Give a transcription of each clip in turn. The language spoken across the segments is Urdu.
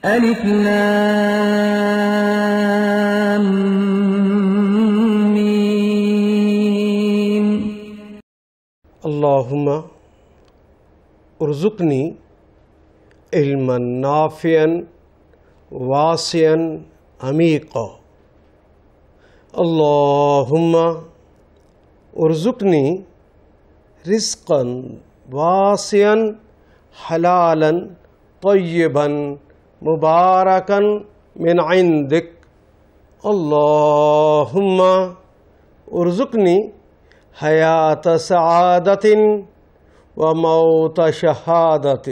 الف لام میم اللہم ارزقنی علما نافعا واسعا عمیقا. اللہم ارزقنی رزقا واسعا حلالا طیبا مبارکا من عندک. اللہم ارزقنی حیات سعادت وموت شہادت.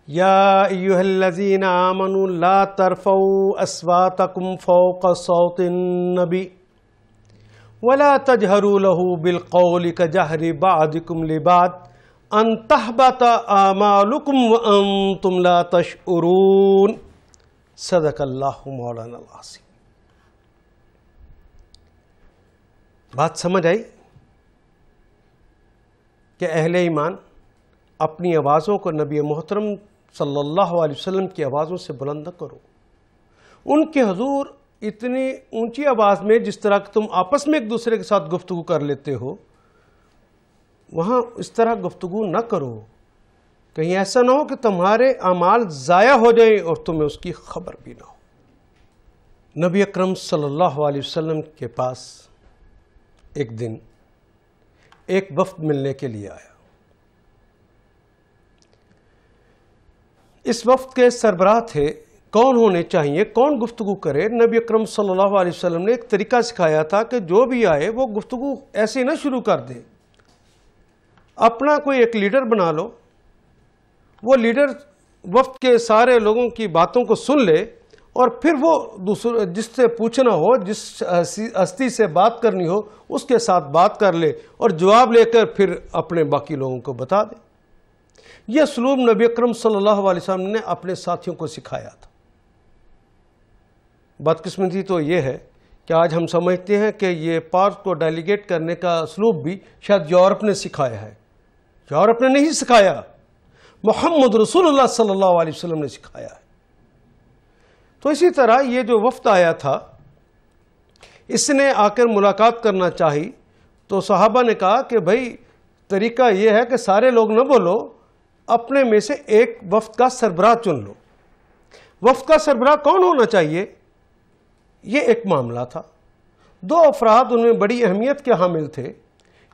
یا ایہا الذین آمنوا لا ترفعوا اصواتکم فوق صوت النبی ولا تجہروا لہ بالقول کجہر بعضکم لبعض ان تحبط اعمالکم وانتم لا تشعرون. صدق اللہ مولانا العظیم. بات سمجھ آئی کہ اہل ایمان اپنی آوازوں کو نبی محترم صلی اللہ علیہ وسلم کی آوازوں سے بلند نہ کرو. ان کے حضور اتنی اونچی آواز میں جس طرح کہ تم آپس میں ایک دوسرے کے ساتھ گفتگو کر لیتے ہو وہاں اس طرح گفتگو نہ کرو. کہیں ایسا نہ ہو کہ تمہارے اعمال ضائع ہو جائیں اور تمہیں اس کی خبر بھی نہ ہو. نبی اکرم صلی اللہ علیہ وسلم کے پاس ایک دن ایک وفد ملنے کے لیے آیا. اس وفد کے سربراہ تھے. کون ہونے چاہیے, کون گفتگو کرے؟ نبی اکرم صلی اللہ علیہ وسلم نے ایک طریقہ سکھایا تھا کہ جو بھی آئے وہ گفتگو ایسے نہ شروع کر دے. اپنا کوئی ایک لیڈر بنا لو. وہ لیڈر وفد کے سارے لوگوں کی باتوں کو سن لے اور پھر وہ جس سے پوچھنا ہو, جس ہستی سے بات کرنی ہو اس کے ساتھ بات کر لے اور جواب لے کر پھر اپنے باقی لوگوں کو بتا دے. یہ اسلوب نبی اکرم صلی اللہ علیہ وسلم نے اپنے ساتھیوں کو سکھایا تھا. بدقسمتی تو یہ ہے کہ آج ہم سمجھتے ہیں کہ یہ پارٹ کو ڈیلیگیٹ کرنے کا اسلوب بھی شاید یورپ نے سکھایا ہے. یورپ نے نہیں سکھایا, محمد رسول اللہ صلی اللہ علیہ وسلم نے سکھایا ہے. تو اسی طرح یہ جو وفد آیا تھا اس نے آ کر ملاقات کرنا چاہی تو صحابہ نے کہا کہ بھائی طریقہ یہ ہے کہ سارے لوگ نہ بولو, اپنے میں سے ایک وفد کا سربراہ چن لو. وفد کا سربراہ کون ہونا چاہیے؟ یہ ایک معاملہ تھا. دو افراد ان میں بڑی اہمیت کے حامل تھے.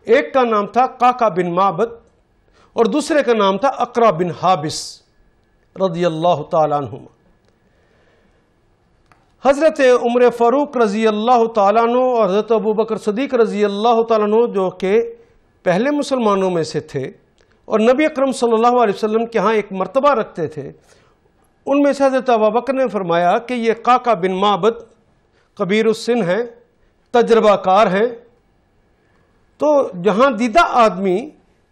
ایک کا نام تھا قعقاع بن معبد اور دوسرے کا نام تھا اقرع بن حابس رضی اللہ تعالیٰ عنہما. حضرت عمر فاروق رضی اللہ تعالیٰ عنہ اور حضرت ابوبکر صدیق رضی اللہ تعالیٰ عنہ جو کہ پہلے مسلمانوں میں سے تھے اور نبی اکرم صلی اللہ علیہ وسلم کے ہاں ایک مرتبہ رکھتے تھے, ان میں سے حضرت ابوبکر نے فرمایا کہ یہ قعقاع بن معبد کبیر السن ہیں, تجربہ کار ہیں, تو جہاں دیدہ آدمی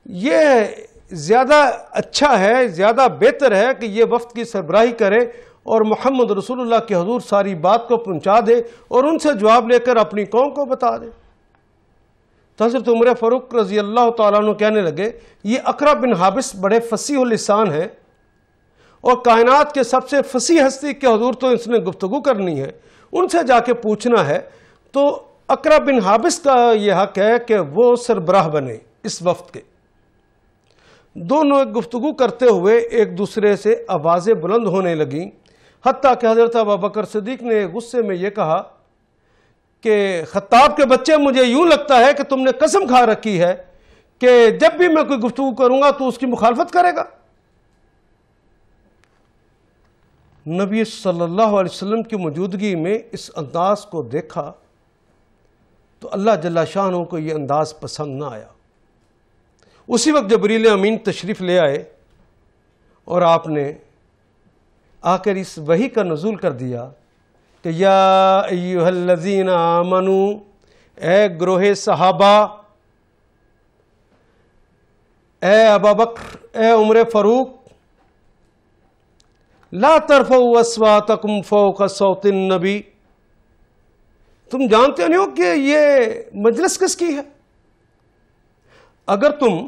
یہ زیادہ اچھا ہے, زیادہ بہتر ہے کہ یہ وفد کی سربراہی کرے اور محمد رسول اللہ کے حضور ساری بات کو پہنچا دے اور ان سے جواب لے کر اپنی قوم کو بتا دے. تو حضرت عمر فاروق رضی اللہ تعالیٰ عنہ کہنے لگے یہ اقرع بن حابس بڑے فصیح اللسان ہیں اور کائنات کے سب سے فصیح ہستی کے حضور تو اس نے گفتگو کرنی ہے, ان سے جا کے پوچھنا ہے. تو اقرع بن حابس کا یہ حق ہے کہ وہ سربراہ بنے اس وفد کے. دونوں گفتگو کرتے ہوئے ایک دوسرے سے آوازیں بلند ہونے لگیں, حتیٰ کہ حضرت ابوبکر صدیق نے غصے میں یہ کہا کہ خطاب کے بچے مجھے یوں لگتا ہے کہ تم نے قسم کھا رکھی ہے کہ جب بھی میں کوئی گفتگو کروں گا تو اس کی مخالفت کرے گا. نبی صلی اللہ علیہ وسلم کی موجودگی میں اس انداز کو دیکھا تو اللہ جل شانہ کو یہ انداز پسند نہ آیا. اسی وقت جبریل امین تشریف لے آئے اور آپ نے آ کر اس وحی کا نزول کر دیا کہ یا ایہا الذین آمنوا, اے گروہ صحابہ, اے ابوبکر, اے عمر فاروق, لا ترفعوا اصواتکم فوق صوت النبی. تم جانتے نہیں ہو کہ یہ مجلس کس کی ہے؟ اگر تم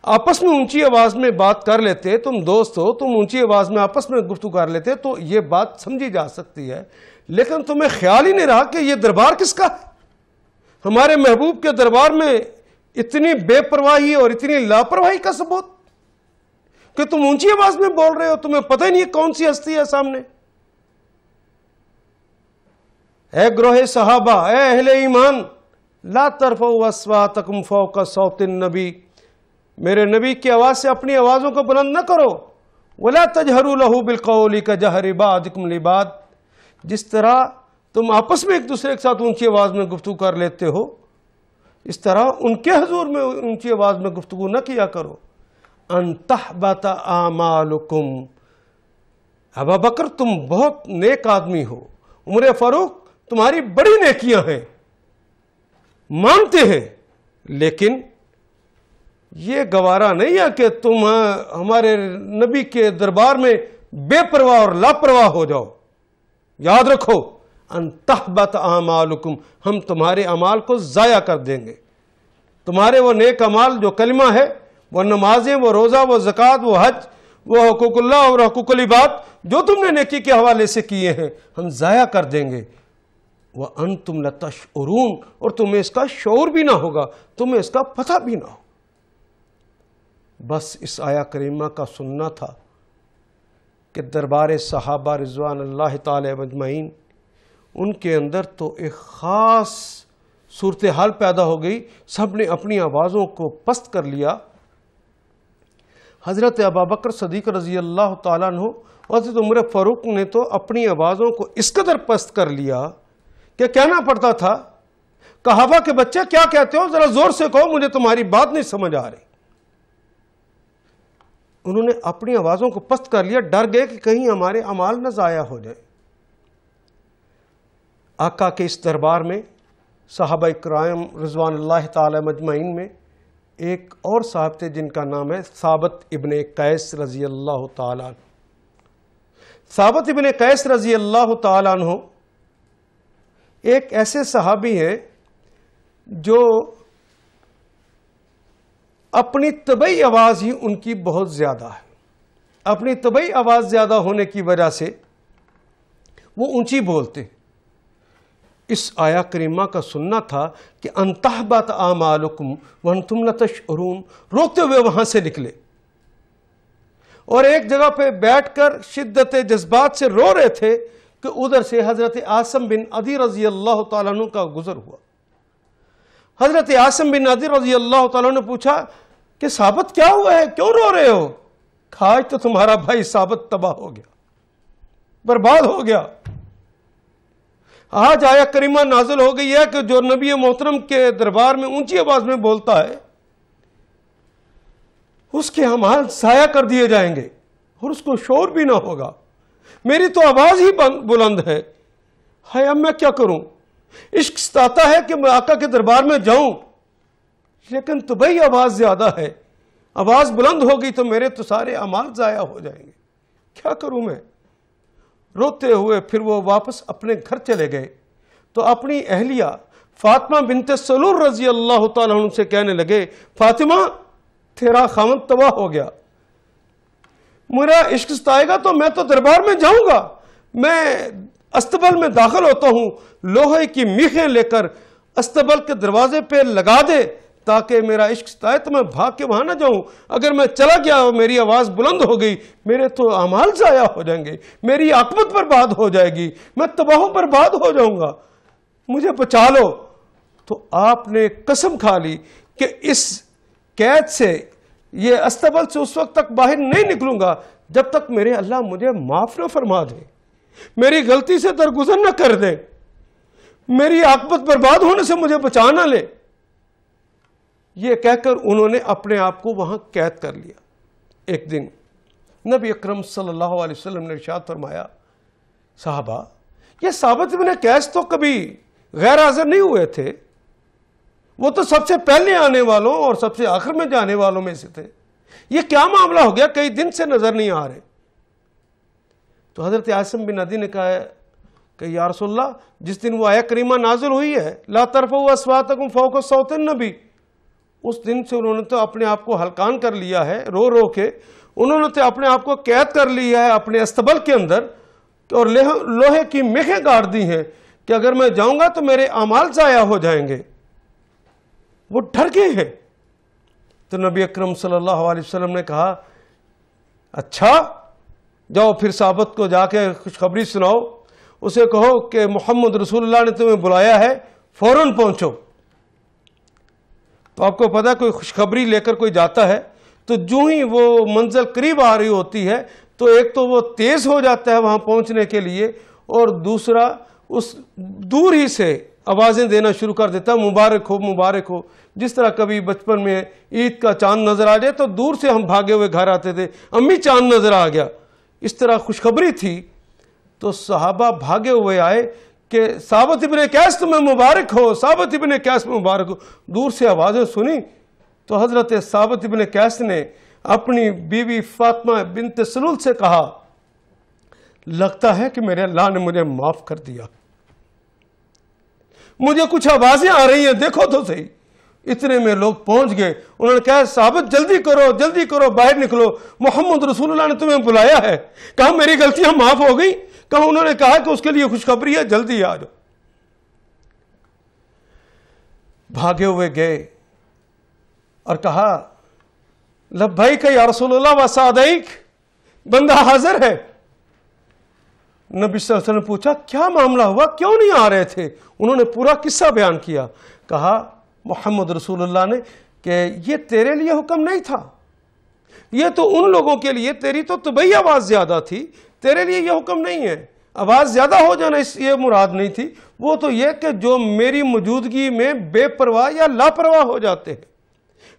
آپس میں اونچی آواز میں بات کر لیتے، تم دوست ہو، تم اونچی آواز میں آپس میں گفتگو کر لیتے تو یہ بات سمجھی جا سکتی ہے، لیکن تمہیں خیال ہی نہیں رہا کہ یہ دربار کس کا ہے؟ ہمارے محبوب کے دربار میں اتنی بے پرواہی اور اتنی لاپرواہی کا ثبوت کہ تم اونچی آواز میں بول رہے ہو، تمہیں پتہ ہی نہیں کون سی ہستی ہے سامنے۔ اے گروہ صحابہ، اے اہل ایمان، لا ترفعوا اصواتکم فوق صوت النبی، میرے نبی کی آواز سے اپنی آوازوں کو بلند نہ کرو، ولا تجہروا لہ بالقول کجہر بعضکم لبعض، جس طرح تم آپس میں ایک دوسرے کے ساتھ اونچی آواز میں گفتگو کر لیتے ہو، اس طرح ان کے حضور میں اونچی آواز میں گفتگو نہ کیا کرو۔ ان تحبط اعمالکم، ابا بکر تم بہت نیک آدمی ہو، عمر فاروق تمہاری بڑی نیکیاں ہیں، مانتے ہیں، لیکن یہ گوارا نہیں ہے کہ تم ہمارے نبی کے دربار میں بے پرواہ اور لاپرواہ ہو جاؤ۔ یاد رکھو، ان تحبط اعمالکم، ہم تمہارے اعمال کو ضائع کر دیں گے۔ تمہارے وہ نیک اعمال جو کلمہ ہے، وہ نمازیں، وہ روزہ، وہ زکوٰۃ، وہ حج، وہ حقوق اللہ اور حقوق العباد جو تم نے نیکی کے حوالے سے کیے ہیں، ہم ضائع کر دیں گے۔ وَأَنْتُمْ لَتَشْعُرُونَ، اور تمہیں اس کا شعور بھی نہ ہوگا، تمہیں اس کا پتہ بھی نہ ہو۔ بس اس آیہ کریمہ کا سننا تھا کہ دربار صحابہ رضوان اللہ تعالی مجمعین، ان کے اندر تو ایک خاص صورتحال پیدا ہو گئی، سب نے اپنی آوازوں کو پست کر لیا۔ حضرت ابوبکر صدیق رضی اللہ تعالیٰ عنہ، حضرت عمر فاروق نے تو اپنی آوازوں کو اس قدر پست کر لیا کہ کہنا پڑتا تھا، کہاوہ کے بچے کیا کہتے ہو، ذرا زور سے کہو، مجھے تمہاری بات نہیں سمجھ آ رہی۔ انہوں نے اپنی آوازوں کو پست کر لیا، ڈر گئے کہ کہیں ہمارے اعمال نہ ضائع ہو جائیں۔ آقا کے اس دربار میں صحابہ کرام رضوان اللہ تعالی مجمعین میں ایک اور صاحب تھے جن کا نام ہے ثابت ابن قیس رضی اللہ تعالیٰ عنہ۔ ثابت ابن قیس رضی اللہ تعالیٰ عنہ ایک ایسے صحابی ہیں جو اپنی طبعی آواز ہی ان کی بہت زیادہ ہے، اپنی طبعی آواز زیادہ ہونے کی وجہ سے وہ اونچی بولتے۔ اس آیہ کریمہ کا سننا تھا کہ ان تحبط اعمالکم وانتم لا تشعرون، روتے ہوئے وہاں سے نکلے اور ایک جگہ پہ بیٹھ کر شدت جذبات سے رو رہے تھے کہ ادھر سے حضرت عاصم بن عدی رضی اللہ تعالیٰ عنہ کا گزر ہوا۔ حضرت عاصم بن عدی رضی اللہ تعالیٰ عنہ نے پوچھا کہ ثابت کیا ہوا ہے، کیوں رو رہے ہو؟ آج تو تمہارا بھائی ثابت تباہ ہو گیا، برباد ہو گیا۔ آج آیہ کریمہ نازل ہو گئی ہے کہ جو نبی محترم کے دربار میں اونچی آواز میں بولتا ہے اس کے اعمال ضائع کر دیے جائیں گے اور اس کو شعور بھی نہ ہوگا۔ میری تو آواز ہی بلند ہے، ہائے اب میں کیا کروں؟ عشق ستاتا ہے کہ میں آقا کے دربار میں جاؤں، لیکن طبعی آواز زیادہ ہے، آواز بلند ہوگی تو میرے تو سارے اعمال ضائع ہو جائیں گے، کیا کروں میں؟ روتے ہوئے پھر وہ واپس اپنے گھر چلے گئے تو اپنی اہلیہ فاطمہ بنت سلول رضی اللہ تعالیٰ عنہ سے کہنے لگے، فاطمہ تیرا خاوند تباہ ہو گیا، میرا عشق ستائے گا تو میں تو دربار میں جاؤں گا، میں استبل میں داخل ہوتا ہوں، لوہے کی میخیں لے کر استبل کے دروازے پہ لگا دے تاکہ میرا عشق ستائے تو میں بھاگ کے وہاں نہ جاؤں۔ اگر میں چلا گیا اور میری آواز بلند ہو گئی، میرے تو اعمال ضائع ہو جائیں گے، میری عاقبت برباد ہو جائے گی، میں تباہ و برباد ہو جاؤں گا، مجھے بچا لو۔ تو آپ نے قسم کھا لی کہ اس قید سے، یہ استبل سے اس وقت تک باہر نہیں نکلوں گا جب تک میرے اللہ مجھے معاف نہ فرما دے، میری غلطی سے درگزر نہ کر دے، میری عاقبت برباد ہونے سے مجھے بچا نہ لے۔ یہ کہہ کر انہوں نے اپنے آپ کو وہاں قید کر لیا۔ ایک دن نبی اکرم صلی اللہ علیہ وسلم نے ارشاد فرمایا، صحابہ یہ ثابت ابن قیس تو کبھی غیر حاضر نہیں ہوئے تھے، وہ تو سب سے پہلے آنے والوں اور سب سے آخر میں جانے والوں میں سے تھے، یہ کیا معاملہ ہو گیا، کئی دن سے نظر نہیں آ رہے؟ تو حضرت عاصم بن عدی نے کہا کہ یا رسول اللہ، جس دن وہ آیہ کریمہ نازل ہوئی ہے لا ترفعوا اصواتکم فوق صوت النبی، اس دن سے انہوں نے تو اپنے آپ کو ہلکان کر لیا ہے، رو رو کے انہوں نے تو اپنے آپ کو قید کر لیا ہے اپنے استبل کے اندر، اور لوہے کی میخیں گاڑ دی ہیں کہ اگر میں جاؤں گا تو میرے اعمال ضائع ہو جائیں گے، وہ ڈر گئے ہیں۔ تو نبی اکرم صلی اللہ علیہ وسلم نے کہا اچھا جاؤ پھر صحابت کو جا کے خوشخبری سناؤ، اسے کہو کہ محمد رسول اللہ نے تمہیں بلایا ہے، فوراً پہنچو۔ تو آپ کو پتا ہے کوئی خوشخبری لے کر کوئی جاتا ہے تو جو ہی وہ منزل قریب آ رہی ہوتی ہے تو ایک تو وہ تیز ہو جاتا ہے وہاں پہنچنے کے لیے، اور دوسرا اس دور ہی سے آوازیں دینا شروع کر دیتا ہے مبارک ہو مبارک ہو۔ جس طرح کبھی بچپن میں عید کا چاند نظر آ جائے تو دور سے ہم بھاگے ہوئے گھر آتے تھے، امی چاند نظر آ گیا، اس طرح خوشخبری تھی۔ تو صحابہ بھاگے ہوئے آئے کہ ثابت ابن قیس تمہیں مبارک ہو، ثابت ابن قیس مبارک ہو۔ دور سے آوازیں سنی تو حضرت ثابت ابن قیس نے اپنی بیوی فاطمہ بنت سلول سے کہا لگتا ہے کہ میرے اللہ نے مجھے معاف کر دیا، مجھے کچھ آوازیں آ رہی ہیں، دیکھو تو صحیح۔ اتنے میں لوگ پہنچ گئے، انہوں نے کہا ثابت جلدی کرو باہر نکلو، محمد رسول اللہ نے تمہیں بلایا ہے۔ کہا میری غلطیاں معاف ہو گئی؟ کہا انہوں نے کہا کہ اس کے لیے خوشخبری ہے، جلدی آ جاؤ۔ بھاگے ہوئے گئے اور کہا لبیک یا رسول اللہ و سعدیک، بندہ حاضر ہے۔ نبی صلی اللہ علیہ وسلم نے پوچھا کیا معاملہ ہوا، کیوں نہیں آ رہے تھے؟ انہوں نے پورا قصہ بیان کیا۔ کہا محمد رسول اللہ نے کہ یہ تیرے لیے حکم نہیں تھا، یہ تو ان لوگوں کے لیے، تیری تو طبعی آواز زیادہ تھی، تیرے لیے یہ حکم نہیں ہے۔ آواز زیادہ ہو جانا اس یہ مراد نہیں تھی، وہ تو یہ کہ جو میری موجودگی میں بے پرواہ یا لاپرواہ ہو جاتے ہیں،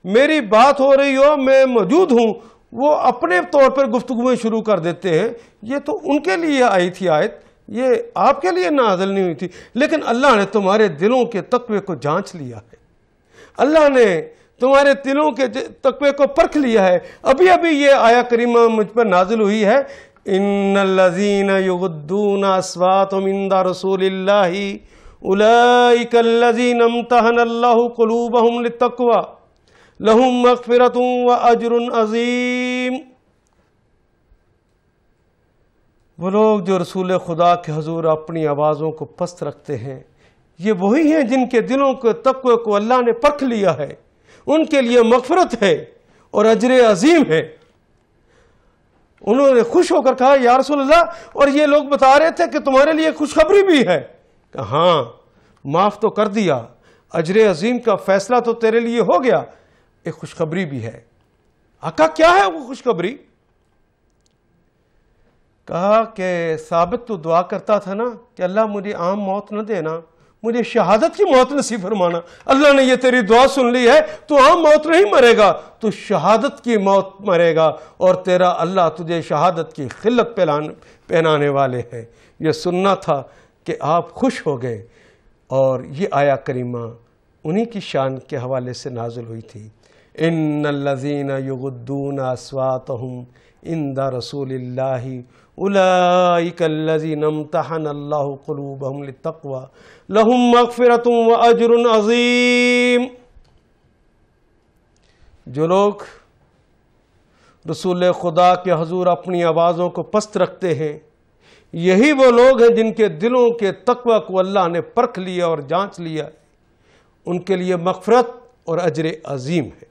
میری بات ہو رہی ہو میں موجود ہوں وہ اپنے طور پر گفتگویں شروع کر دیتے ہیں، یہ تو ان کے لیے آئی تھی آیت، یہ آپ کے لیے نازل نہیں ہوئی تھی۔ لیکن اللہ نے تمہارے دلوں کے تقوی کو جانچ لیا ہے، اللہ نے تمہارے دلوں کے تقوی کو پرکھ لیا ہے۔ ابھی ابھی یہ آیا کریمہ مجھ پر نازل ہوئی ہے، ان الذین یغضون اصواتهم عند رسول اللہ اولئک الذین امتحن اللہ قلوبهم للتقوی لہم مغفرۃ واجر عظیم۔ وہ لوگ جو رسول خدا کے حضور اپنی آوازوں کو پست رکھتے ہیں، یہ وہی ہیں جن کے دلوں کے تقوی کو اللہ نے پرکھ لیا ہے، ان کے لیے مغفرت ہے اور اجر عظیم ہے۔ انہوں نے خوش ہو کر کہا یا رسول اللہ، اور یہ لوگ بتا رہے تھے کہ تمہارے لیے خوشخبری بھی ہے۔ کہ ہاں معاف تو کر دیا، اجر عظیم کا فیصلہ تو تیرے لیے ہو گیا، ایک خوشخبری بھی ہے۔ آقا کیا ہے وہ خوشخبری؟ کہا کہ ثابت تو دعا کرتا تھا نا کہ اللہ مجھے عام موت نہ دینا، مجھے شہادت کی موت نصیب فرمانا۔ اللہ نے یہ تیری دعا سن لی ہے، تو عام موت نہیں مرے گا، تو شہادت کی موت مرے گا، اور تیرا اللہ تجھے شہادت کی خلت پہنانے والے ہیں۔ یہ سننا تھا کہ آپ خوش ہو گئے، اور یہ آیا کریمہ انہی کی شان کے حوالے سے نازل ہوئی تھی۔ ان الذین یغضون اصواتهم عند رسول اللہ اولئک الذین امتحن اللہ قلوبهم للتقوی لہم مغفرۃ واجر عظیم۔ جو لوگ رسول خدا کے حضور اپنی آوازوں کو پست رکھتے ہیں، یہی وہ لوگ ہیں جن کے دلوں کے تقوی کو اللہ نے پرکھ لیا اور جانچ لیا، ان کے لیے مغفرت اور اجر عظیم ہے۔